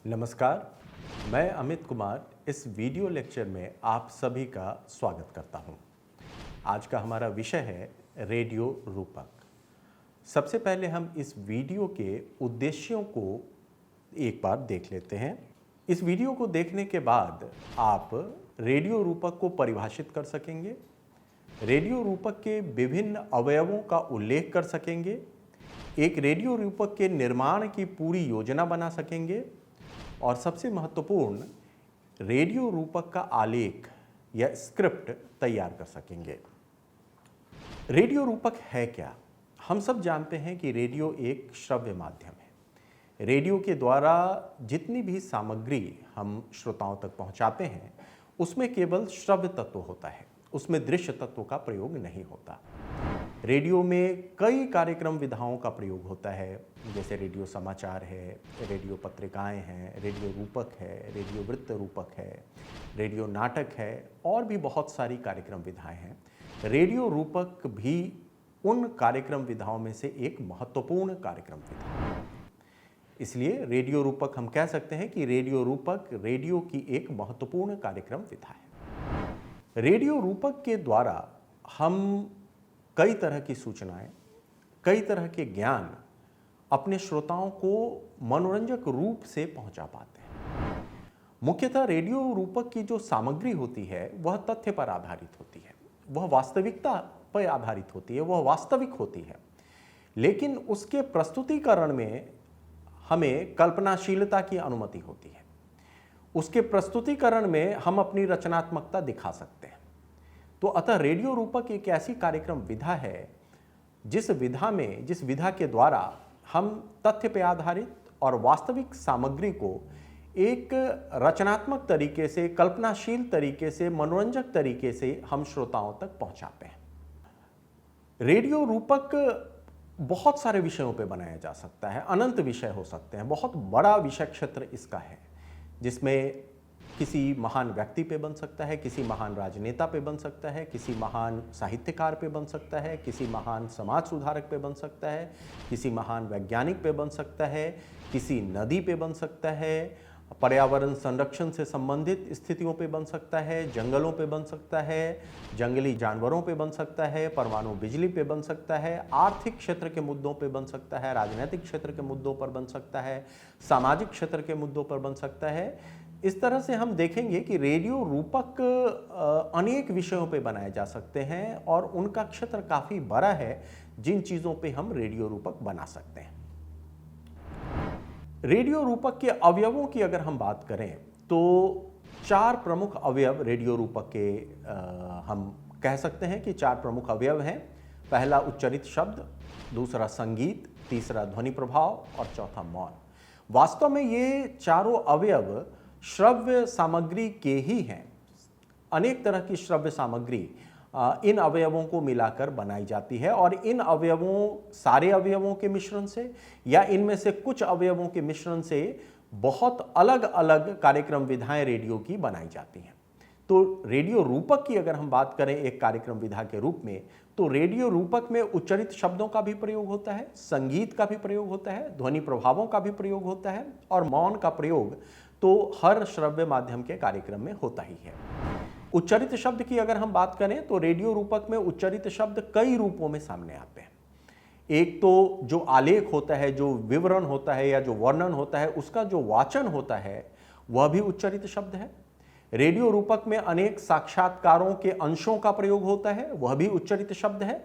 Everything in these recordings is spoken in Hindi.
नमस्कार, मैं अमित कुमार इस वीडियो लेक्चर में आप सभी का स्वागत करता हूं। आज का हमारा विषय है रेडियो रूपक। सबसे पहले हम इस वीडियो के उद्देश्यों को एक बार देख लेते हैं। इस वीडियो को देखने के बाद आप रेडियो रूपक को परिभाषित कर सकेंगे, रेडियो रूपक के विभिन्न अवयवों का उल्लेख कर सकेंगे, एक रेडियो रूपक के निर्माण की पूरी योजना बना सकेंगे और सबसे महत्वपूर्ण, रेडियो रूपक का आलेख या स्क्रिप्ट तैयार कर सकेंगे। रेडियो रूपक है क्या? हम सब जानते हैं कि रेडियो एक श्रव्य माध्यम है। रेडियो के द्वारा जितनी भी सामग्री हम श्रोताओं तक पहुंचाते हैं, उसमें केवल श्रव्य तत्व होता है, उसमें दृश्य तत्व का प्रयोग नहीं होता। रेडियो में कई कार्यक्रम विधाओं का प्रयोग होता है, जैसे रेडियो समाचार है, रेडियो पत्रिकाएं हैं, रेडियो रूपक है, रेडियो वृत्त रूपक है, रेडियो नाटक है और भी बहुत सारी कार्यक्रम विधाएं हैं। रेडियो रूपक भी उन कार्यक्रम विधाओं में से एक महत्वपूर्ण कार्यक्रम विधा है। इसलिए रेडियो रूपक हम कह सकते हैं कि रेडियो रूपक रेडियो की एक महत्वपूर्ण कार्यक्रम विधा है। रेडियो रूपक के द्वारा हम कई तरह की सूचनाएं, कई तरह के ज्ञान अपने श्रोताओं को मनोरंजक रूप से पहुंचा पाते हैं। मुख्यतः रेडियो रूपक की जो सामग्री होती है वह तथ्य पर आधारित होती है, वह वास्तविकता पर आधारित होती है, वह वास्तविक होती है। लेकिन उसके प्रस्तुतिकरण में हमें कल्पनाशीलता की अनुमति होती है। उसके प्रस्तुतिकरण में हम अपनी रचनात्मकता दिखा सकते हैं। तो अतः रेडियो रूपक एक ऐसी कार्यक्रम विधा है जिस विधा के द्वारा हम तथ्य पे आधारित और वास्तविक सामग्री को एक रचनात्मक तरीके से, कल्पनाशील तरीके से, मनोरंजक तरीके से हम श्रोताओं तक पहुंचाते हैं। रेडियो रूपक बहुत सारे विषयों पे बनाया जा सकता है, अनंत विषय हो सकते हैं, बहुत बड़ा विषय क्षेत्र इसका है, जिसमें किसी महान व्यक्ति पे बन सकता है, किसी महान राजनेता पे बन सकता है, किसी महान साहित्यकार पे बन सकता है, किसी महान समाज सुधारक पे बन सकता है, किसी महान वैज्ञानिक पे बन सकता है, किसी नदी पे बन सकता है, पर्यावरण संरक्षण से संबंधित स्थितियों पे बन सकता है, जंगलों पे बन सकता है, जंगली जानवरों पे बन सकता है, परमाणु बिजली पे बन सकता है, आर्थिक क्षेत्र के मुद्दों पे बन सकता है, राजनीतिक क्षेत्र के मुद्दों पर बन सकता है, सामाजिक क्षेत्र के मुद्दों पर बन सकता है। इस तरह से हम देखेंगे कि रेडियो रूपक अनेक विषयों पे बनाए जा सकते हैं और उनका क्षेत्र काफ़ी बड़ा है जिन चीज़ों पे हम रेडियो रूपक बना सकते हैं। रेडियो रूपक के अवयवों की अगर हम बात करें तो 4 प्रमुख अवयव रेडियो रूपक के हम कह सकते हैं कि 4 प्रमुख अवयव हैं। पहला उच्चरित शब्द, दूसरा संगीत, तीसरा ध्वनि प्रभाव और चौथा मौन। वास्तव में ये चारों अवयव श्रव्य सामग्री के ही हैं। अनेक तरह की श्रव्य सामग्री इन अवयवों को मिलाकर बनाई जाती है और इन अवयवों, सारे अवयवों के मिश्रण से या इनमें से कुछ अवयवों के मिश्रण से बहुत अलग अलग कार्यक्रम विधाएं रेडियो की बनाई जाती हैं। तो रेडियो रूपक की अगर हम बात करें एक कार्यक्रम विधा के रूप में, तो रेडियो रूपक में उच्चरित शब्दों का भी प्रयोग होता है, संगीत का भी प्रयोग होता है, ध्वनि प्रभावों का भी प्रयोग होता है और मौन का प्रयोग तो हर श्रव्य माध्यम के कार्यक्रम में होता ही है। उच्चरित शब्द की अगर हम बात करें तो रेडियो रूपक में उच्चरित शब्द कई रूपों में सामने आते हैं। एक तो जो आलेख होता है, जो विवरण होता है या जो वर्णन होता है, उसका जो वाचन होता है वह भी उच्चरित शब्द है। रेडियो रूपक में अनेक साक्षात्कारों के अंशों का प्रयोग होता है, वह भी उच्चरित शब्द है।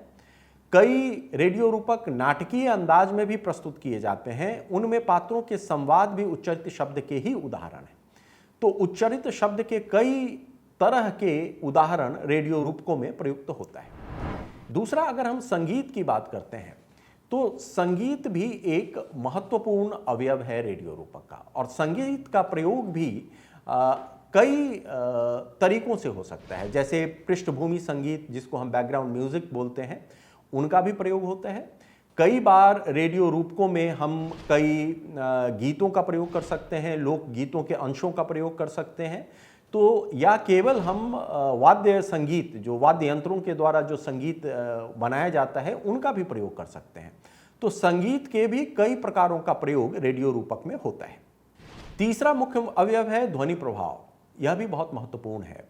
कई रेडियो रूपक नाटकीय अंदाज में भी प्रस्तुत किए जाते हैं, उनमें पात्रों के संवाद भी उच्चरित शब्द के ही उदाहरण हैं। तो उच्चरित शब्द के कई तरह के उदाहरण रेडियो रूपकों में प्रयुक्त होता है। दूसरा, अगर हम संगीत की बात करते हैं तो संगीत भी एक महत्वपूर्ण अवयव है रेडियो रूपक का, और संगीत का प्रयोग भी कई तरीकों से हो सकता है। जैसे पृष्ठभूमि संगीत, जिसको हम बैकग्राउंड म्यूजिक बोलते हैं, उनका भी प्रयोग होता है। कई बार रेडियो रूपकों में हम कई गीतों का प्रयोग कर सकते हैं, लोक गीतों के अंशों का प्रयोग कर सकते हैं। तो या केवल हम वाद्य संगीत, जो वाद्य यंत्रों के द्वारा जो संगीत बनाया जाता है, उनका भी प्रयोग कर सकते हैं। तो संगीत के भी कई प्रकारों का प्रयोग रेडियो रूपक में होता है। तीसरा मुख्य अवयव है ध्वनि प्रभाव। यह भी बहुत महत्वपूर्ण है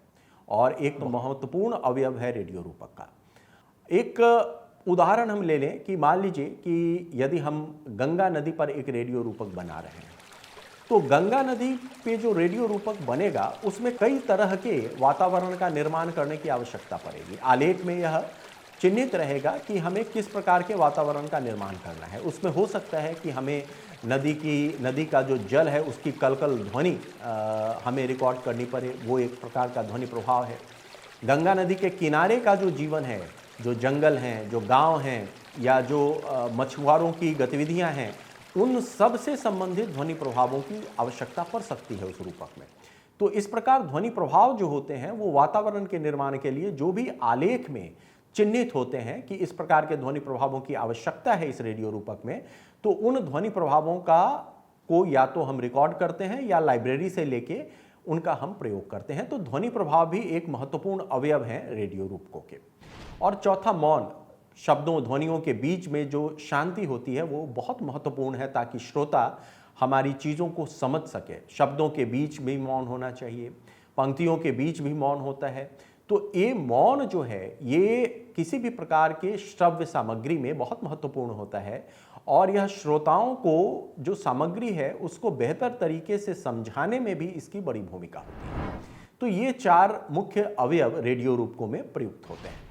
और एक महत्वपूर्ण अवयव है रेडियो रूपक का। एक उदाहरण हम ले लें कि मान लीजिए कि यदि हम गंगा नदी पर एक रेडियो रूपक बना रहे हैं, तो गंगा नदी पे जो रेडियो रूपक बनेगा उसमें कई तरह के वातावरण का निर्माण करने की आवश्यकता पड़ेगी। आलेख में यह चिन्हित रहेगा कि हमें किस प्रकार के वातावरण का निर्माण करना है। उसमें हो सकता है कि हमें नदी का जो जल है उसकी कलकल ध्वनि हमें रिकॉर्ड करनी पड़े, वो एक प्रकार का ध्वनि प्रभाव है। गंगा नदी के किनारे का जो जीवन है, जो जंगल हैं, जो गांव हैं या जो मछुआरों की गतिविधियां हैं, उन सब से संबंधित ध्वनि प्रभावों की आवश्यकता पड़ सकती है उस रूपक में। तो इस प्रकार ध्वनि प्रभाव जो होते हैं वो वातावरण के निर्माण के लिए जो भी आलेख में चिन्हित होते हैं कि इस प्रकार के ध्वनि प्रभावों की आवश्यकता है इस रेडियो रूपक में, तो उन ध्वनि प्रभावों को या तो हम रिकॉर्ड करते हैं या लाइब्रेरी से लेके उनका हम प्रयोग करते हैं। तो ध्वनि प्रभाव भी एक महत्वपूर्ण अवयव है रेडियो रूपकों के। और चौथा, मौन। शब्दों ध्वनियों के बीच में जो शांति होती है वो बहुत महत्वपूर्ण है ताकि श्रोता हमारी चीज़ों को समझ सके। शब्दों के बीच भी मौन होना चाहिए, पंक्तियों के बीच भी मौन होता है। तो ये मौन जो है ये किसी भी प्रकार के श्रव्य सामग्री में बहुत महत्वपूर्ण होता है और यह श्रोताओं को जो सामग्री है उसको बेहतर तरीके से समझाने में भी इसकी बड़ी भूमिका होती है। तो ये 4 मुख्य अवयव रेडियो रूपकों में प्रयुक्त होते हैं।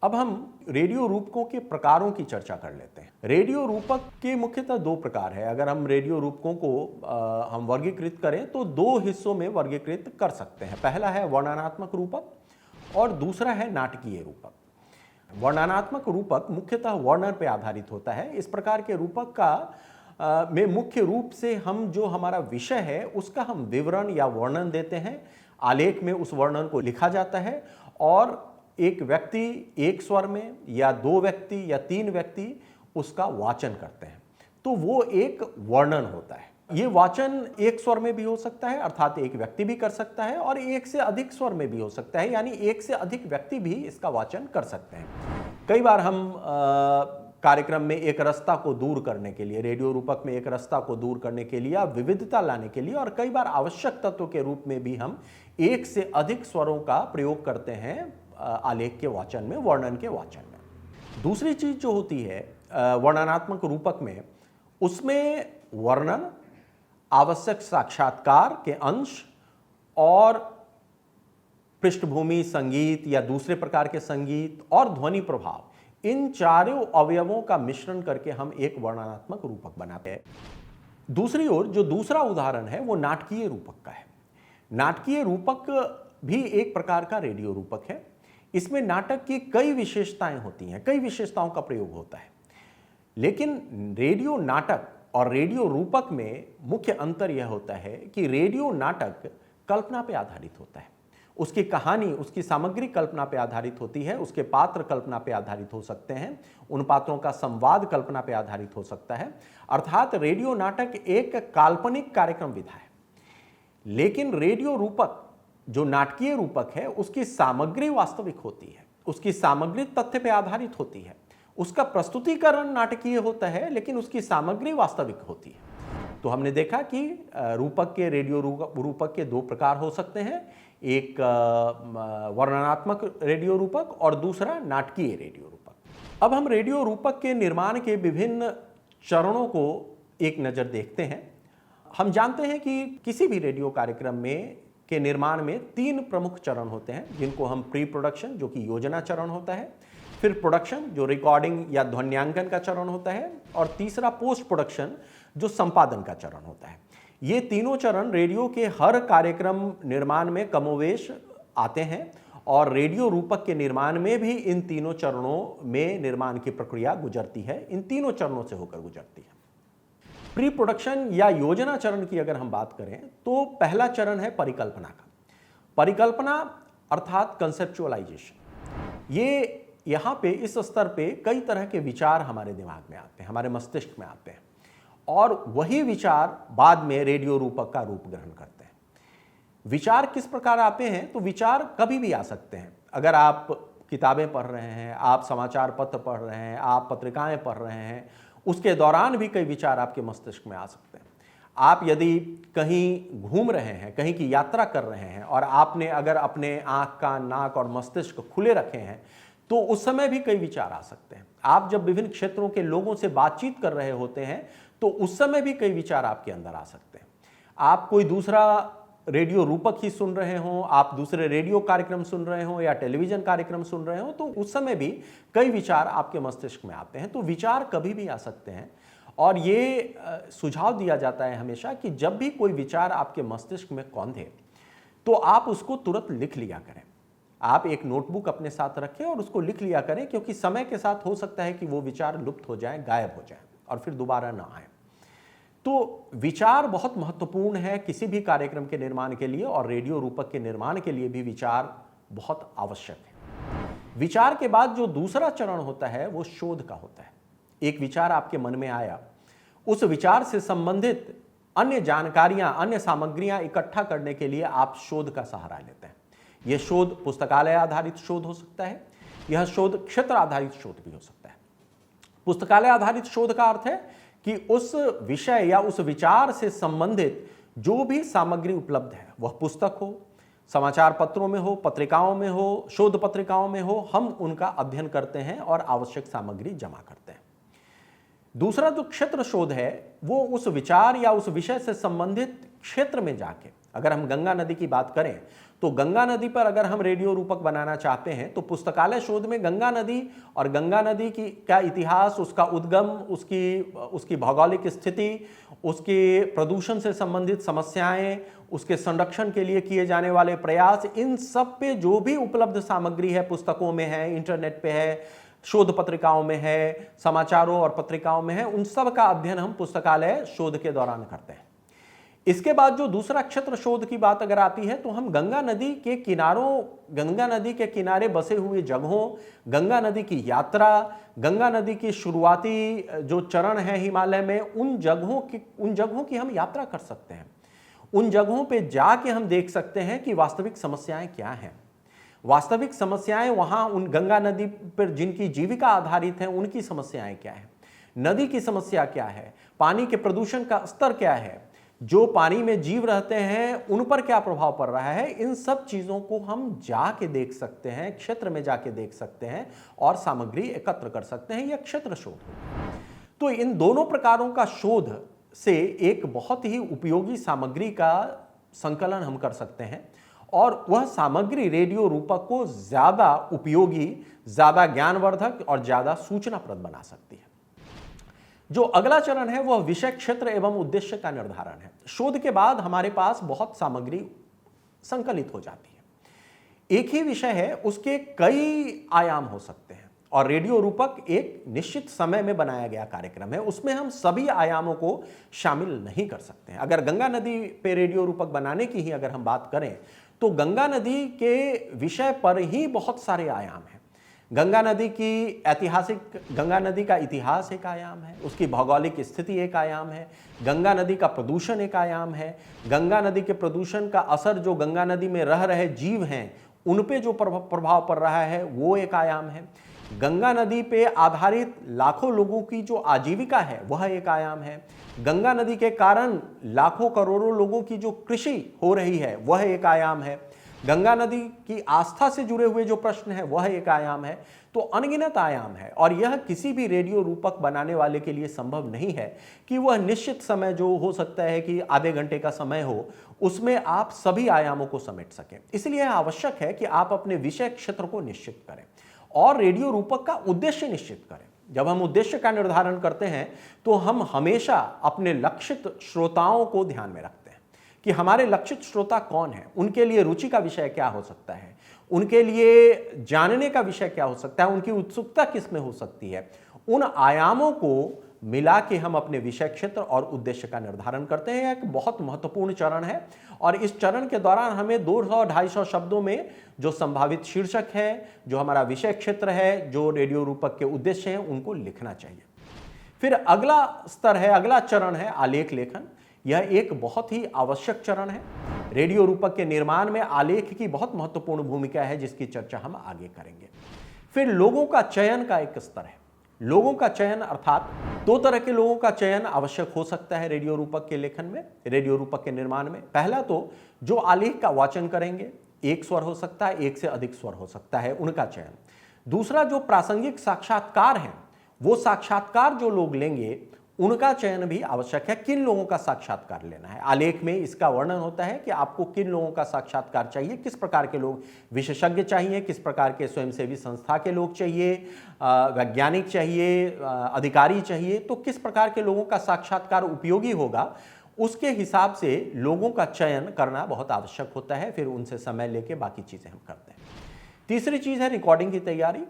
अब हम रेडियो रूपकों के प्रकारों की चर्चा कर लेते हैं। रेडियो रूपक के मुख्यतः 2 प्रकार है। अगर हम रेडियो रूपकों को हम वर्गीकृत करें तो 2 हिस्सों में वर्गीकृत कर सकते हैं। पहला है वर्णनात्मक रूपक और दूसरा है नाटकीय रूपक। वर्णनात्मक रूपक मुख्यतः वर्णन पर आधारित होता है। इस प्रकार के रूपक का में मुख्य रूप से हम जो हमारा विषय है उसका हम विवरण या वर्णन देते हैं। आलेख में उस वर्णन को लिखा जाता है और एक व्यक्ति एक स्वर में या 2 व्यक्ति या 3 व्यक्ति उसका वाचन करते हैं, तो वो एक वर्णन होता है। ये वाचन एक स्वर में भी हो सकता है, अर्थात एक व्यक्ति भी कर सकता है, और एक से अधिक स्वर में भी हो सकता है, यानी एक से अधिक व्यक्ति भी इसका वाचन कर सकते हैं। कई बार हम कार्यक्रम में एक रस्ता को दूर करने के लिए, रेडियो रूपक में एक रस्ता को दूर करने के लिए या विविधता लाने के लिए, और कई बार आवश्यक तत्व के रूप में भी हम एक से अधिक स्वरों का प्रयोग करते हैं आलेख के वाचन में, वर्णन के वाचन में। दूसरी चीज जो होती है वर्णनात्मक रूपक में, उसमें वर्णन, आवश्यक साक्षात्कार के अंश और पृष्ठभूमि संगीत या दूसरे प्रकार के संगीत और ध्वनि प्रभाव, इन चारों अवयवों का मिश्रण करके हम एक वर्णनात्मक रूपक बनाते हैं। दूसरी ओर जो दूसरा उदाहरण है वो नाटकीय रूपक का है। नाटकीय रूपक भी एक प्रकार का रेडियो रूपक है। इसमें नाटक की कई विशेषताएं होती हैं, कई विशेषताओं का प्रयोग होता है, लेकिन रेडियो नाटक और रेडियो रूपक में मुख्य अंतर यह होता है कि रेडियो नाटक कल्पना पर आधारित होता है। उसकी कहानी, उसकी सामग्री कल्पना पर आधारित होती है, उसके पात्र कल्पना पर आधारित हो सकते हैं, उन पात्रों का संवाद कल्पना पर आधारित हो सकता है। अर्थात रेडियो नाटक एक काल्पनिक कार्यक्रम विधा है, लेकिन रेडियो रूपक जो नाटकीय रूपक है उसकी सामग्री वास्तविक होती है, उसकी सामग्री तथ्य पर आधारित होती है, उसका प्रस्तुतिकरण नाटकीय होता है लेकिन उसकी सामग्री वास्तविक होती है। तो हमने देखा कि रूपक के, रेडियो रूपक के 2 प्रकार हो सकते हैं, एक वर्णनात्मक रेडियो रूपक और दूसरा नाटकीय रेडियो रूपक। अब हम रेडियो रूपक के निर्माण के विभिन्न चरणों को एक नज़र देखते हैं। हम जानते हैं कि किसी भी रेडियो कार्यक्रम में के निर्माण में 3 प्रमुख चरण होते हैं, जिनको हम प्री प्रोडक्शन, जो कि योजना चरण होता है, फिर प्रोडक्शन जो रिकॉर्डिंग या ध्वन्यांकन का चरण होता है, और तीसरा पोस्ट प्रोडक्शन जो संपादन का चरण होता है। ये तीनों चरण रेडियो के हर कार्यक्रम निर्माण में कमोवेश आते हैं और रेडियो रूपक के निर्माण में भी इन तीनों चरणों में निर्माण की प्रक्रिया गुजरती है, इन तीनों चरणों से होकर गुजरती है। प्री प्रोडक्शन या योजना चरण की अगर हम बात करें तो पहला चरण है परिकल्पना का। परिकल्पना अर्थात कंसेप्चुअलाइजेशन। ये यहाँ पे इस स्तर पे कई तरह के विचार हमारे दिमाग में आते हैं, हमारे मस्तिष्क में आते हैं, और वही विचार बाद में रेडियो रूपक का रूप ग्रहण करते हैं। विचार किस प्रकार आते हैं? तो विचार कभी भी आ सकते हैं। अगर आप किताबें पढ़ रहे हैं, आप समाचार पत्र पढ़ रहे हैं, आप पत्रिकाएं पढ़ रहे हैं, उसके दौरान भी कई विचार आपके मस्तिष्क में आ सकते हैं। आप यदि कहीं घूम रहे हैं, कहीं की यात्रा कर रहे हैं और आपने अगर अपने आँख, कान, नाक और मस्तिष्क खुले रखे हैं तो उस समय भी कई विचार आ सकते हैं। आप जब विभिन्न क्षेत्रों के लोगों से बातचीत कर रहे होते हैं तो उस समय भी कई विचार आपके अंदर आ सकते हैं। आप कोई दूसरा रेडियो रूपक ही सुन रहे हों, आप दूसरे रेडियो कार्यक्रम सुन रहे हों या टेलीविजन कार्यक्रम सुन रहे हों, तो उस समय भी कई विचार आपके मस्तिष्क में आते हैं। तो विचार कभी भी आ सकते हैं और ये सुझाव दिया जाता है हमेशा कि जब भी कोई विचार आपके मस्तिष्क में कौंधे तो आप उसको तुरंत लिख लिया करें। आप एक नोटबुक अपने साथ रखें और उसको लिख लिया करें, क्योंकि समय के साथ हो सकता है कि वो विचार लुप्त हो जाएं, गायब हो जाएं और फिर दोबारा ना आए। तो विचार बहुत महत्वपूर्ण है किसी भी कार्यक्रम के निर्माण के लिए, और रेडियो रूपक के निर्माण के लिए भी विचार बहुत आवश्यक है। विचार के बाद जो दूसरा चरण होता है वो शोध का होता है। एक विचार आपके मन में आया, उस विचार से संबंधित अन्य जानकारियां, अन्य सामग्रियां इकट्ठा करने के लिए आप शोध का सहारा लेते हैं। यह शोध पुस्तकालय आधारित शोध हो सकता है, यह शोध क्षेत्र आधारित शोध भी हो सकता है। पुस्तकालय आधारित शोध का अर्थ है कि उस विषय या उस विचार से संबंधित जो भी सामग्री उपलब्ध है, वह पुस्तक हो, समाचार पत्रों में हो, पत्रिकाओं में हो, शोध पत्रिकाओं में हो, हम उनका अध्ययन करते हैं और आवश्यक सामग्री जमा करते हैं। दूसरा जो क्षेत्र शोध है वो उस विचार या उस विषय से संबंधित क्षेत्र में जाके, अगर हम गंगा नदी की बात करें तो गंगा नदी पर अगर हम रेडियो रूपक बनाना चाहते हैं तो पुस्तकालय शोध में गंगा नदी और गंगा नदी की का इतिहास, उसका उद्गम, उसकी भौगोलिक स्थिति, उसके प्रदूषण से संबंधित समस्याएं, उसके संरक्षण के लिए किए जाने वाले प्रयास, इन सब पे जो भी उपलब्ध सामग्री है, पुस्तकों में है, इंटरनेट पे है, शोध पत्रिकाओं में है, समाचारों और पत्रिकाओं में है, उन सब का अध्ययन हम पुस्तकालय शोध के दौरान करते हैं। इसके बाद जो दूसरा क्षेत्र शोध की बात अगर आती है तो हम गंगा नदी के किनारों, गंगा नदी के किनारे बसे हुए जगहों, गंगा नदी की यात्रा, गंगा नदी की शुरुआती जो चरण है हिमालय में, उन जगहों की हम यात्रा कर सकते हैं। उन जगहों पे जाके हम देख सकते हैं कि वास्तविक समस्याएं क्या हैं। वास्तविक समस्याएं वहां उन गंगा नदी पर जिनकी जीविका आधारित है उनकी समस्याएं क्या है, नदी की समस्या क्या है, पानी के प्रदूषण का स्तर क्या है, जो पानी में जीव रहते हैं उन पर क्या प्रभाव पड़ रहा है, इन सब चीजों को हम जाके देख सकते हैं, क्षेत्र में जाके देख सकते हैं और सामग्री एकत्र कर सकते हैं। यह क्षेत्र शोध है। तो इन दोनों प्रकारों का शोध से एक बहुत ही उपयोगी सामग्री का संकलन हम कर सकते हैं और वह सामग्री रेडियो रूपक को ज्यादा उपयोगी, ज्यादा ज्ञानवर्धक और ज्यादा सूचनाप्रद बना सकती है। जो अगला चरण है वह विषय क्षेत्र एवं उद्देश्य का निर्धारण है। शोध के बाद हमारे पास बहुत सामग्री संकलित हो जाती है। एक ही विषय है, उसके कई आयाम हो सकते हैं और रेडियो रूपक एक निश्चित समय में बनाया गया कार्यक्रम है, उसमें हम सभी आयामों को शामिल नहीं कर सकते हैं। अगर गंगा नदी पे रेडियो रूपक बनाने की ही अगर हम बात करें तो गंगा नदी के विषय पर ही बहुत सारे आयाम हैं। गंगा नदी का इतिहास एक आयाम है, उसकी भौगोलिक स्थिति एक आयाम है, गंगा नदी का प्रदूषण एक आयाम है, गंगा नदी के प्रदूषण का असर जो गंगा नदी में रह रहे जीव हैं उन पे जो प्रभाव पड़ रहा है वो एक आयाम है, गंगा नदी पे आधारित लाखों लोगों की जो आजीविका है वह एक आयाम है, गंगा नदी के कारण लाखों करोड़ों लोगों की जो कृषि हो रही है वह एक आयाम है, गंगा नदी की आस्था से जुड़े हुए जो प्रश्न है वह एक आयाम है। तो अनगिनत आयाम है और यह किसी भी रेडियो रूपक बनाने वाले के लिए संभव नहीं है कि वह निश्चित समय, जो हो सकता है कि आधे घंटे का समय हो, उसमें आप सभी आयामों को समेट सकें। इसलिए आवश्यक है कि आप अपने विषय क्षेत्र को निश्चित करें और रेडियो रूपक का उद्देश्य निश्चित करें। जब हम उद्देश्य का निर्धारण करते हैं तो हम हमेशा अपने लक्षित श्रोताओं को ध्यान में रखते हैं कि हमारे लक्षित श्रोता कौन है, उनके लिए रुचि का विषय क्या हो सकता है, उनके लिए जानने का विषय क्या हो सकता है, उनकी उत्सुकता किस में हो सकती है। उन आयामों को मिला के हम अपने विषय क्षेत्र और उद्देश्य का निर्धारण करते हैं। एक बहुत महत्वपूर्ण चरण है और इस चरण के दौरान हमें 200-250 शब्दों में जो संभावित शीर्षक है, जो हमारा विषय क्षेत्र है, जो रेडियो रूपक के उद्देश्य हैं, उनको लिखना चाहिए। फिर अगला स्तर है, अगला चरण है आलेख लेखन। यह एक बहुत ही आवश्यक चरण है। रेडियो रूपक के निर्माण में आलेख की बहुत महत्वपूर्ण भूमिका है, जिसकी चर्चा हम आगे करेंगे। फिर लोगों का चयन का एक स्तर है। लोगों का चयन, अर्थात दो तरह के लोगों का चयन आवश्यक हो सकता है रेडियो रूपक के लेखन में, रेडियो रूपक के निर्माण में। पहला तो जो आलेख का वाचन करेंगे, एक स्वर हो सकता है, एक से अधिक स्वर हो सकता है, उनका चयन। दूसरा जो प्रासंगिक साक्षात्कार हैं, वो साक्षात्कार जो लोग लेंगे उनका चयन भी आवश्यक है। किन लोगों का साक्षात्कार लेना है, आलेख में इसका वर्णन होता है कि आपको किन लोगों का साक्षात्कार चाहिए, किस प्रकार के लोग, विशेषज्ञ चाहिए, किस प्रकार के स्वयंसेवी संस्था के लोग चाहिए, वैज्ञानिक चाहिए, अधिकारी चाहिए, तो किस प्रकार के लोगों का साक्षात्कार उपयोगी होगा, उसके हिसाब से लोगों का चयन करना बहुत आवश्यक होता है। फिर उनसे समय लेके बाकी चीजें हम करते हैं। तीसरी चीज है रिकॉर्डिंग की तैयारी।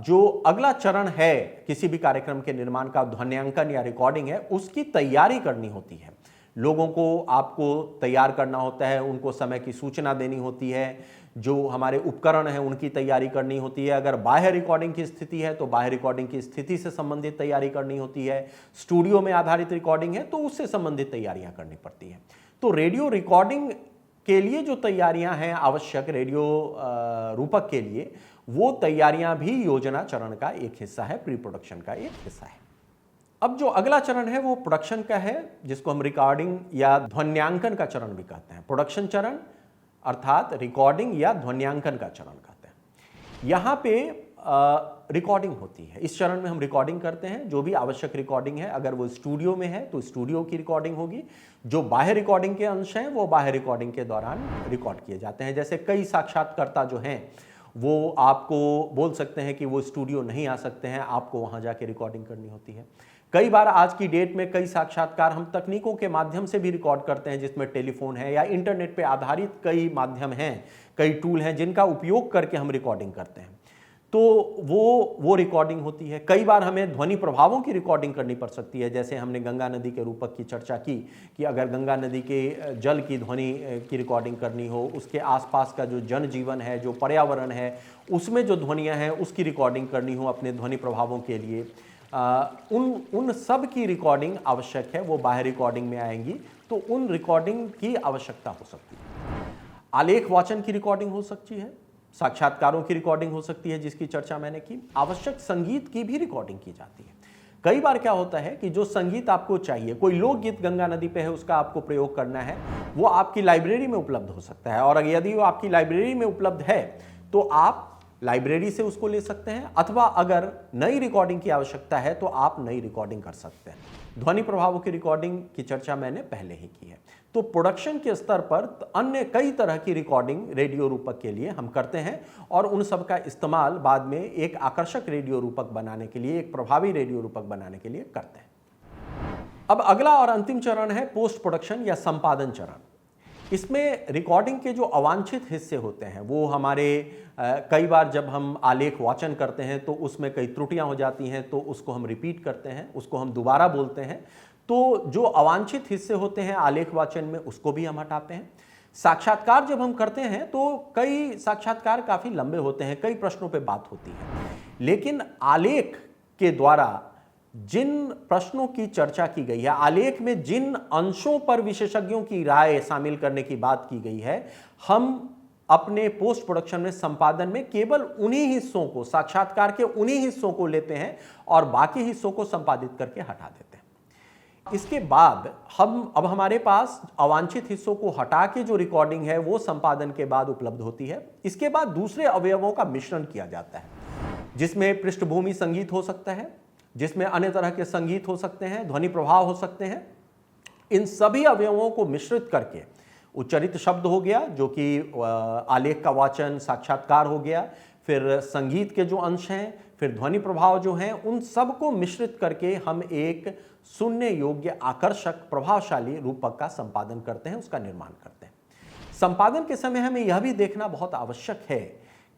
जो अगला चरण है किसी भी कार्यक्रम के निर्माण का, ध्वन्यांकन या रिकॉर्डिंग है, उसकी तैयारी करनी होती है। लोगों को आपको तैयार करना होता है, उनको समय की सूचना देनी होती है, जो हमारे उपकरण हैं उनकी तैयारी करनी होती है। अगर बाह्य रिकॉर्डिंग की स्थिति है तो बाह्य रिकॉर्डिंग की स्थिति से संबंधित तैयारी करनी होती है। स्टूडियो में आधारित रिकॉर्डिंग है तो उससे संबंधित तैयारियां करनी पड़ती हैं। तो रेडियो रिकॉर्डिंग के लिए जो तैयारियां हैं आवश्यक रेडियो रूपक के लिए, वो तैयारियां भी योजना चरण का एक हिस्सा है, प्री प्रोडक्शन का एक हिस्सा है। अब जो अगला चरण है वो प्रोडक्शन का है, जिसको हम रिकॉर्डिंग या ध्वन्यांकन का चरण भी कहते हैं। प्रोडक्शन चरण अर्थात रिकॉर्डिंग या ध्वन्यांकन का चरण कहते हैं। यहां पे रिकॉर्डिंग होती है। इस चरण में हम रिकॉर्डिंग करते हैं, जो भी आवश्यक रिकॉर्डिंग है। अगर वो स्टूडियो में है तो स्टूडियो की रिकॉर्डिंग होगी। जो बाह्य रिकॉर्डिंग के अंश हैं वो बाह्य रिकॉर्डिंग के दौरान रिकॉर्ड किए जाते हैं। जैसे कई साक्षात्कारता जो हैं वो आपको बोल सकते हैं कि वो स्टूडियो नहीं आ सकते हैं, आपको वहां जाके रिकॉर्डिंग करनी होती है। कई बार आज की डेट में कई साक्षात्कार हम तकनीकों के माध्यम से भी रिकॉर्ड करते हैं, जिसमें टेलीफोन है या इंटरनेट पे आधारित कई माध्यम हैं, कई टूल हैं जिनका उपयोग करके हम रिकॉर्डिंग करते हैं। तो वो रिकॉर्डिंग होती है। कई बार हमें ध्वनि प्रभावों की रिकॉर्डिंग करनी पड़ सकती है। जैसे हमने गंगा नदी के रूपक की चर्चा की कि अगर गंगा नदी के जल की ध्वनि की रिकॉर्डिंग करनी हो, उसके आसपास का जो जनजीवन है, जो पर्यावरण है, उसमें जो ध्वनियाँ हैं उसकी रिकॉर्डिंग करनी हो अपने ध्वनि प्रभावों के लिए, उन सब की रिकॉर्डिंग आवश्यक है। वो बाहर रिकॉर्डिंग में आएंगी तो उन रिकॉर्डिंग की आवश्यकता हो सकती है। आलेख वाचन की रिकॉर्डिंग हो सकती है, साक्षात्कारों की रिकॉर्डिंग हो सकती है जिसकी चर्चा मैंने की। आवश्यक संगीत की भी रिकॉर्डिंग की जाती है। कई बार क्या होता है कि जो संगीत आपको चाहिए, कोई लोकगीत गंगा नदी पे है उसका आपको प्रयोग करना है, वो आपकी लाइब्रेरी में उपलब्ध हो सकता है। और यदि वो आपकी लाइब्रेरी में उपलब्ध है तो आप लाइब्रेरी से उसको ले सकते हैं, अथवा अगर नई रिकॉर्डिंग की आवश्यकता है तो आप नई रिकॉर्डिंग कर सकते हैं। ध्वनि प्रभावों की रिकॉर्डिंग की चर्चा मैंने पहले ही की है। तो प्रोडक्शन के स्तर पर अन्य कई तरह की रिकॉर्डिंग रेडियो रूपक के लिए हम करते हैं और उन सब का इस्तेमाल बाद में एक आकर्षक रेडियो रूपक बनाने के लिए, एक प्रभावी रेडियो रूपक बनाने के लिए करते हैं। अब अगला और अंतिम चरण है पोस्ट प्रोडक्शन या संपादन चरण। इसमें रिकॉर्डिंग के जो अवांछित हिस्से होते हैं वो हमारे कई बार जब हम आलेख वाचन करते हैं तो उसमें कई त्रुटियां हो जाती हैं, तो उसको हम रिपीट करते हैं, उसको हम दोबारा बोलते हैं। तो जो अवांछित हिस्से होते हैं आलेख वाचन में उसको भी हम हटाते हैं। साक्षात्कार जब हम करते हैं तो कई साक्षात्कार काफ़ी लंबे होते हैं, कई प्रश्नों पे बात होती है, लेकिन आलेख के द्वारा जिन प्रश्नों की चर्चा की गई है, आलेख में जिन अंशों पर विशेषज्ञों की राय शामिल करने की बात की गई है, हम अपने पोस्ट प्रोडक्शन में, संपादन में केवल उन्हीं हिस्सों को, साक्षात्कार के उन्हीं हिस्सों को लेते हैं और बाकी हिस्सों को संपादित करके हटा देते हैं। इसके बाद अब हमारे पास अवांछित हिस्सों को हटा के जो रिकॉर्डिंग है वो संपादन के बाद उपलब्ध होती है। इसके बाद दूसरे अवयवों का मिश्रण किया जाता है, जिसमें पृष्ठभूमि संगीत हो सकता है, जिसमें अन्य तरह के संगीत हो सकते हैं, ध्वनि प्रभाव हो सकते हैं। इन सभी अवयवों को मिश्रित करके उच्चरित शब्द हो गया जो कि आलेख का वाचन, साक्षात्कार हो गया, फिर संगीत के जो अंश हैं, फिर ध्वनि प्रभाव जो हैं, उन सबको मिश्रित करके हम एक सुनने योग्य, आकर्षक, प्रभावशाली रूपक का संपादन करते हैं, उसका निर्माण करते हैं। संपादन के समय हमें यह भी देखना बहुत आवश्यक है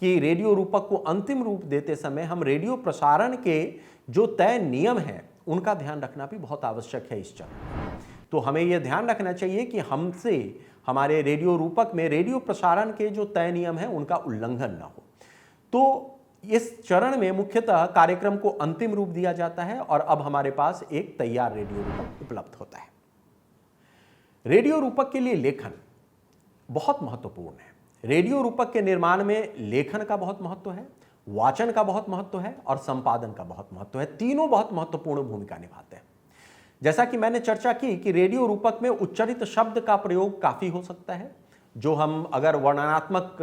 कि रेडियो रूपक को अंतिम रूप देते समय हम रेडियो प्रसारण के जो तय नियम हैं उनका ध्यान रखना भी बहुत आवश्यक है इस चरण। तो हमें यह ध्यान रखना चाहिए कि हमसे, हमारे रेडियो रूपक में रेडियो प्रसारण के जो तय नियम हैं उनका उल्लंघन ना हो। तो इस चरण में मुख्यतः कार्यक्रम को अंतिम रूप दिया जाता है और अब हमारे पास एक तैयार रेडियो रूपक उपलब्ध होता है। रेडियो रूपक के लिए लेखन बहुत महत्वपूर्ण है। रेडियो रूपक के निर्माण में लेखन का बहुत महत्व है। वाचन का बहुत महत्व है और संपादन का बहुत महत्व है। तीनों बहुत महत्वपूर्ण भूमिका निभाते हैं। जैसा कि मैंने चर्चा की कि रेडियो रूपक में उच्चारित शब्द का प्रयोग काफी हो सकता है। जो हम अगर वर्णनात्मक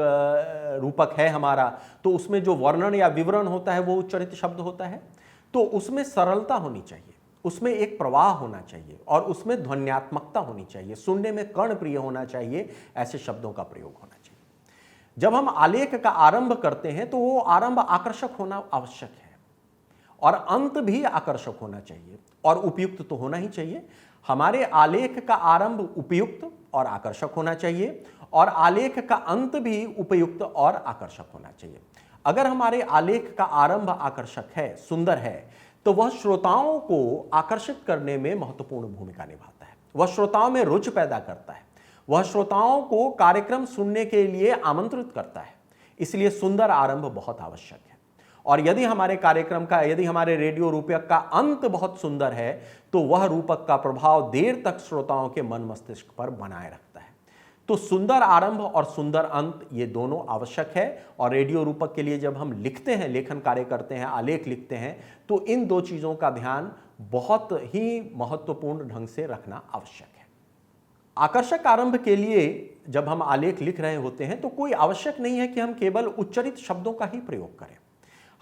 रूपक है हमारा, तो उसमें जो वर्णन या विवरण होता है वो उच्चारित शब्द होता है। तो उसमें सरलता होनी चाहिए, उसमें एक प्रवाह होना चाहिए और उसमें ध्वन्यात्मकता होनी चाहिए, सुनने में कर्णप्रिय होना चाहिए, ऐसे शब्दों का प्रयोग होना चाहिए। जब हम आलेख का आरंभ करते हैं तो वो आरंभ आकर्षक होना आवश्यक है और अंत भी आकर्षक होना चाहिए और उपयुक्त तो होना ही चाहिए। हमारे आलेख का आरंभ उपयुक्त और आकर्षक होना चाहिए और आलेख का अंत भी उपयुक्त और आकर्षक होना चाहिए। अगर हमारे आलेख का आरंभ आकर्षक है, सुंदर है, तो वह श्रोताओं को आकर्षित करने में महत्वपूर्ण भूमिका निभाता है। वह श्रोताओं में रुचि पैदा करता है, वह श्रोताओं को कार्यक्रम सुनने के लिए आमंत्रित करता है। इसलिए सुंदर आरंभ बहुत आवश्यक है। और यदि हमारे कार्यक्रम का, यदि हमारे रेडियो रूपक का अंत बहुत सुंदर है, तो वह रूपक का प्रभाव देर तक श्रोताओं के मन मस्तिष्क पर बनाए रखता है। तो सुंदर आरंभ और सुंदर अंत ये दोनों आवश्यक है। और रेडियो रूपक के लिए जब हम लिखते हैं, लेखन कार्य करते हैं, आलेख लिखते हैं, तो इन दो चीजों का ध्यान बहुत ही महत्वपूर्ण ढंग से रखना आवश्यक है। आकर्षक आरंभ के लिए जब हम आलेख लिख रहे होते हैं तो कोई आवश्यक नहीं है कि हम केवल उच्चारित शब्दों का ही प्रयोग करें।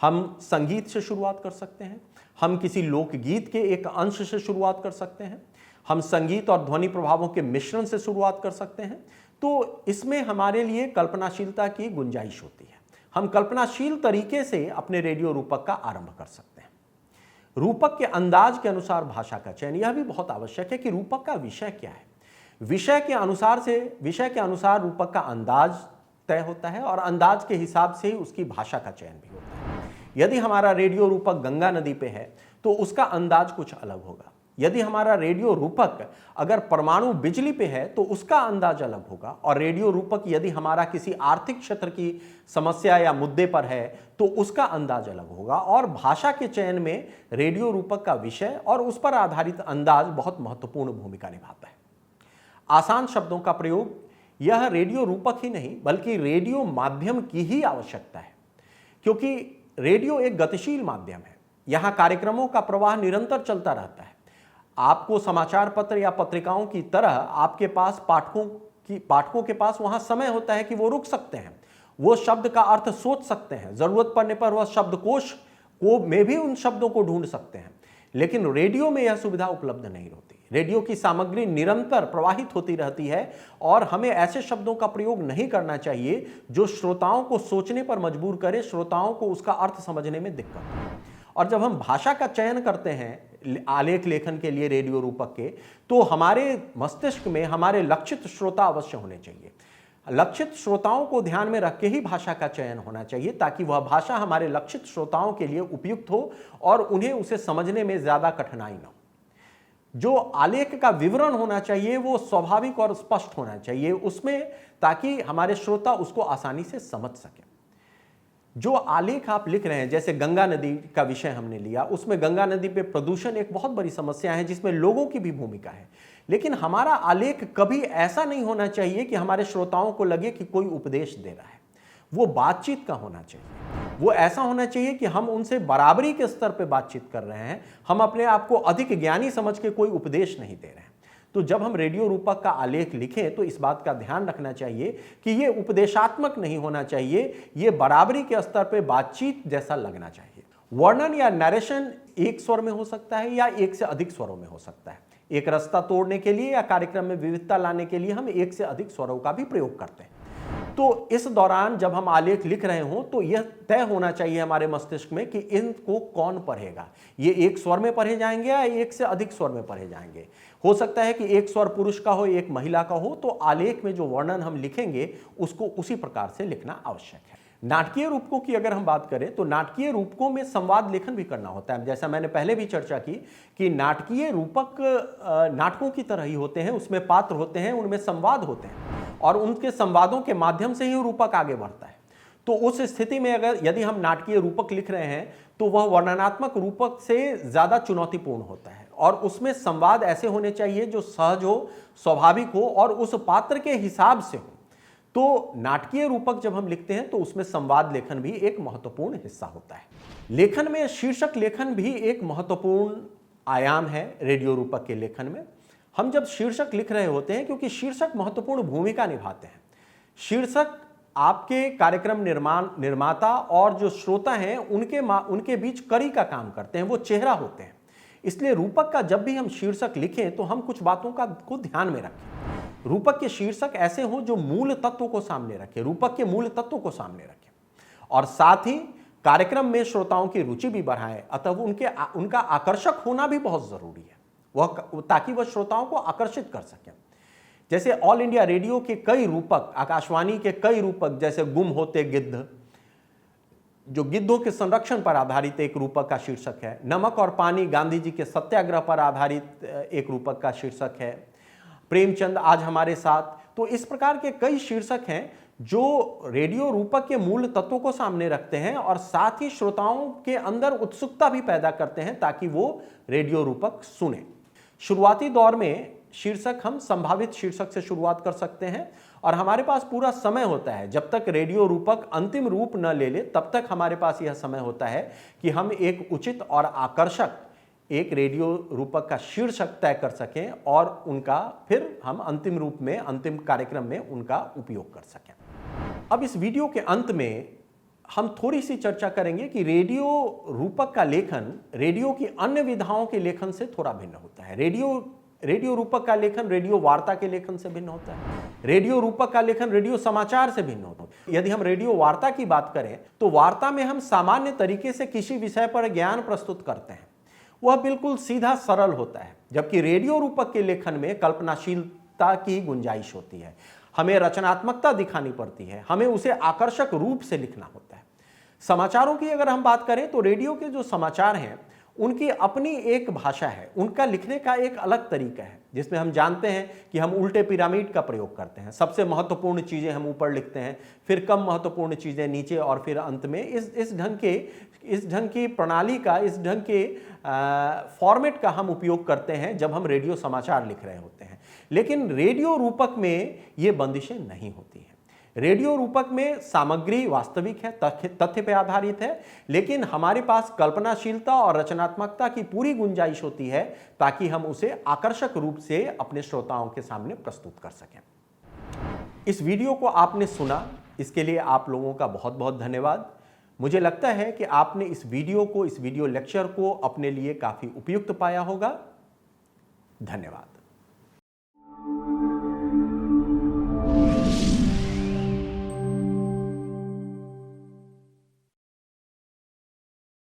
हम संगीत से शुरुआत कर सकते हैं, हम किसी लोकगीत के एक अंश से शुरुआत कर सकते हैं, हम संगीत और ध्वनि प्रभावों के मिश्रण से शुरुआत कर सकते हैं। तो इसमें हमारे लिए कल्पनाशीलता की गुंजाइश होती है। हम कल्पनाशील तरीके से अपने रेडियो रूपक का आरंभ कर सकते हैं। रूपक के अंदाज के अनुसार भाषा का चयन, यह भी बहुत आवश्यक है कि रूपक का विषय क्या है। विषय के अनुसार रूपक का अंदाज तय होता है और अंदाज के हिसाब से ही उसकी भाषा का चयन भी होता है। यदि हमारा रेडियो रूपक गंगा नदी पे है तो उसका अंदाज कुछ अलग होगा। यदि हमारा रेडियो रूपक अगर परमाणु बिजली पे है तो उसका अंदाज अलग होगा। और रेडियो रूपक यदि हमारा किसी आर्थिक क्षेत्र की समस्या या मुद्दे पर है तो उसका अंदाज अलग होगा। और भाषा के चयन में रेडियो रूपक का विषय और उस पर आधारित अंदाज बहुत महत्वपूर्ण भूमिका निभाता है। आसान शब्दों का प्रयोग, यह रेडियो रूपक ही नहीं बल्कि रेडियो माध्यम की ही आवश्यकता है, क्योंकि रेडियो एक गतिशील माध्यम है। यहां कार्यक्रमों का प्रवाह निरंतर चलता रहता है। आपको समाचार पत्र या पत्रिकाओं की तरह आपके पास पाठकों के पास वहां समय होता है कि वो रुक सकते हैं, वो शब्द का अर्थ सोच सकते हैं, जरूरत पड़ने पर वह शब्दकोश में भी उन शब्दों को ढूंढ सकते हैं। लेकिन रेडियो में यह सुविधा उपलब्ध नहीं होती। रेडियो की सामग्री निरंतर प्रवाहित होती रहती है और हमें ऐसे शब्दों का प्रयोग नहीं करना चाहिए जो श्रोताओं को सोचने पर मजबूर करे, श्रोताओं को उसका अर्थ समझने में दिक्कत हो। और जब हम भाषा का चयन करते हैं आलेख लेखन के लिए रेडियो रूपक के, तो हमारे मस्तिष्क में हमारे लक्षित श्रोता अवश्य होने चाहिए। लक्षित श्रोताओं को ध्यान में रख के ही भाषा का चयन होना चाहिए ताकि वह भाषा हमारे लक्षित श्रोताओं के लिए उपयुक्त हो और उन्हें उसे समझने में ज्यादा कठिनाई न हो। जो आलेख का विवरण होना चाहिए वो स्वाभाविक और स्पष्ट होना चाहिए उसमें, ताकि हमारे श्रोता उसको आसानी से समझ सके। जो आलेख आप लिख रहे हैं, जैसे गंगा नदी का विषय हमने लिया, उसमें गंगा नदी पे प्रदूषण एक बहुत बड़ी समस्या है जिसमें लोगों की भी भूमिका है। लेकिन हमारा आलेख कभी ऐसा नहीं होना चाहिए कि हमारे श्रोताओं को लगे कि कोई उपदेश दे रहा है। वो बातचीत का होना चाहिए। वो ऐसा होना चाहिए कि हम उनसे बराबरी के स्तर पे बातचीत कर रहे हैं, हम अपने आप को अधिक ज्ञानी समझ के कोई उपदेश नहीं दे रहे हैं। तो जब हम रेडियो रूपक का आलेख लिखें तो इस बात का ध्यान रखना चाहिए कि ये उपदेशात्मक नहीं होना चाहिए, ये बराबरी के स्तर पे बातचीत जैसा लगना चाहिए। वर्णन या नरेशन एक स्वर में हो सकता है या एक से अधिक स्वरों में हो सकता है। एक रास्ता तोड़ने के लिए या कार्यक्रम में विविधता लाने के लिए हम एक से अधिक स्वरों का भी प्रयोग करते हैं। तो इस दौरान जब हम आलेख लिख रहे हों तो यह तय होना चाहिए हमारे मस्तिष्क में कि इनको कौन पढ़ेगा। ये एक स्वर में पढ़े जाएंगे या एक से अधिक स्वर में पढ़े जाएंगे। हो सकता है कि एक स्वर पुरुष का हो, एक महिला का हो, तो आलेख में जो वर्णन हम लिखेंगे उसको उसी प्रकार से लिखना आवश्यक है। नाटकीय रूपकों की अगर हम बात करें तो नाटकीय रूपकों में संवाद लेखन भी करना होता है। जैसा मैंने पहले भी चर्चा की कि नाटकीय रूपक नाटकों की तरह ही होते हैं, उसमें पात्र होते हैं, उनमें संवाद होते हैं और उनके संवादों के माध्यम से ही रूपक आगे बढ़ता है। तो उस स्थिति में अगर यदि हम नाटकीय रूपक लिख रहे हैं तो वह वर्णनात्मक रूपक से ज्यादा चुनौतीपूर्ण होता है और उसमें संवाद ऐसे होने चाहिए जो सहज हो, स्वाभाविक हो और उस पात्र के हिसाब से हो। तो नाटकीय रूपक जब हम लिखते हैं तो उसमें संवाद लेखन भी एक महत्वपूर्ण हिस्सा होता है। लेखन में शीर्षक लेखन भी एक महत्वपूर्ण आयाम है रेडियो रूपक के लेखन में। हम जब शीर्षक लिख रहे होते हैं, क्योंकि शीर्षक महत्वपूर्ण भूमिका निभाते हैं। शीर्षक आपके कार्यक्रम निर्माता और जो श्रोता हैं उनके बीच कड़ी का काम करते हैं, वो चेहरा होते हैं। इसलिए रूपक का जब भी हम शीर्षक लिखें तो हम कुछ बातों को ध्यान में रखें। रूपक के शीर्षक ऐसे हों जो मूल तत्वों को सामने रखें, रूपक के मूल तत्वों को सामने रखें, और साथ ही कार्यक्रम में श्रोताओं की रुचि भी बढ़ाएं। अतः उनका आकर्षक होना भी बहुत जरूरी है, ताकि वह श्रोताओं को आकर्षित कर सकें। जैसे ऑल इंडिया रेडियो के कई रूपक, आकाशवाणी के कई रूपक, जैसे गुम होते गिद्ध, जो गिद्धों के संरक्षण पर आधारित एक रूपक का शीर्षक है। नमक और पानी, गांधी जी के सत्याग्रह पर आधारित एक रूपक का शीर्षक है। प्रेमचंद आज हमारे साथ। तो इस प्रकार के कई शीर्षक हैं जो रेडियो रूपक के मूल तत्वों को सामने रखते हैं और साथ ही श्रोताओं के अंदर उत्सुकता भी पैदा करते हैं ताकि वो रेडियो रूपक सुने। शुरुआती दौर में शीर्षक हम संभावित शीर्षक से शुरुआत कर सकते हैं और हमारे पास पूरा समय होता है। जब तक रेडियो रूपक अंतिम रूप न ले ले तब तक हमारे पास यह समय होता है कि हम एक उचित और आकर्षक एक रेडियो रूपक का शीर्षक तय कर सकें और उनका फिर हम अंतिम रूप में, अंतिम कार्यक्रम में उनका उपयोग कर सकें। अब इस वीडियो के अंत में हम थोड़ी सी चर्चा करेंगे कि रेडियो रूपक का लेखन रेडियो की अन्य विधाओं के लेखन से थोड़ा भिन्न होता है। रेडियो रूपक का लेखन रेडियो वार्ता के लेखन से भिन्न होता है। रेडियो रूपक का लेखन रेडियो समाचार से भिन्न होता है। यदि हम रेडियो वार्ता की बात करें तो वार्ता में हम सामान्य तरीके से किसी विषय पर ज्ञान प्रस्तुत करते हैं, वह बिल्कुल सीधा सरल होता है। जबकि रेडियो रूपक के लेखन में कल्पनाशीलता की गुंजाइश होती है, हमें रचनात्मकता दिखानी पड़ती है, हमें उसे आकर्षक रूप से लिखना होता है। समाचारों की अगर हम बात करें तो रेडियो के जो समाचार हैं उनकी अपनी एक भाषा है, उनका लिखने का एक अलग तरीका है, जिसमें हम जानते हैं कि हम उल्टे पिरामिड का प्रयोग करते हैं। सबसे महत्वपूर्ण चीज़ें हम ऊपर लिखते हैं, फिर कम महत्वपूर्ण चीज़ें नीचे, और फिर अंत में इस ढंग की प्रणाली का, इस ढंग के फॉर्मेट का हम उपयोग करते हैं जब हम रेडियो समाचार लिख रहे होते हैं। लेकिन रेडियो रूपक में ये बंदिशें नहीं होती हैं। रेडियो रूपक में सामग्री वास्तविक है, तथ्य पे आधारित है, लेकिन हमारे पास कल्पनाशीलता और रचनात्मकता की पूरी गुंजाइश होती है ताकि हम उसे आकर्षक रूप से अपने श्रोताओं के सामने प्रस्तुत कर सकें। इस वीडियो को आपने सुना, इसके लिए आप लोगों का बहुत बहुत धन्यवाद। मुझे लगता है कि आपने इस वीडियो लेक्चर को अपने लिए काफी उपयुक्त पाया होगा। धन्यवाद।